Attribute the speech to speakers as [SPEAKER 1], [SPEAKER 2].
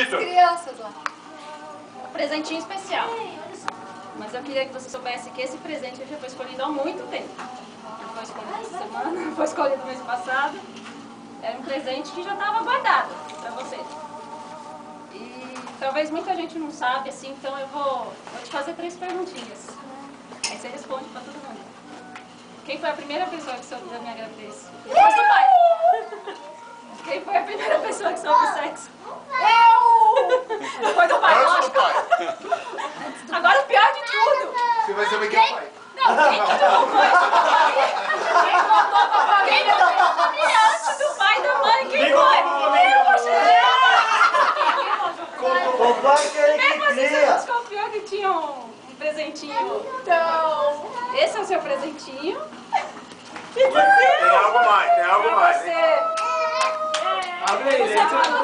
[SPEAKER 1] Vitor.
[SPEAKER 2] Crianças lá.
[SPEAKER 3] Um presentinho especial. Mas eu queria que você soubesse que esse presente já foi escolhido há muito tempo. Não foi escolhido essa semana, não foi escolhido no mês passado. Era um presente que já estava guardado para você. E talvez muita gente não sabe, assim, então eu vou te fazer 3 perguntinhas. Aí você responde para todo mundo. Quem foi a primeira pessoa que soube da minha gravidez? Depois do pai. Quem foi a primeira pessoa que soube do sexo?
[SPEAKER 2] Eu!
[SPEAKER 3] Depois do pai,
[SPEAKER 1] Antes do
[SPEAKER 3] lógico.
[SPEAKER 1] pai.
[SPEAKER 3] Agora o pior de tudo.
[SPEAKER 1] Você vai saber quem é o pai.
[SPEAKER 3] Não, quem não foi? Quem contou pra família? Quem contou pra família antes do pai e da mãe? Quem foi? Eu, poxa.
[SPEAKER 4] Contou aquele
[SPEAKER 3] Mesmo
[SPEAKER 4] que
[SPEAKER 3] assim, você
[SPEAKER 4] cria.
[SPEAKER 3] desconfiou que tinha um presentinho.
[SPEAKER 2] Então...
[SPEAKER 3] Esse é o seu presentinho.
[SPEAKER 1] Tem algo mais, tem algo
[SPEAKER 3] Pra
[SPEAKER 1] mais.
[SPEAKER 3] você.
[SPEAKER 1] Abre aí,
[SPEAKER 3] Você
[SPEAKER 1] gente.
[SPEAKER 3] falou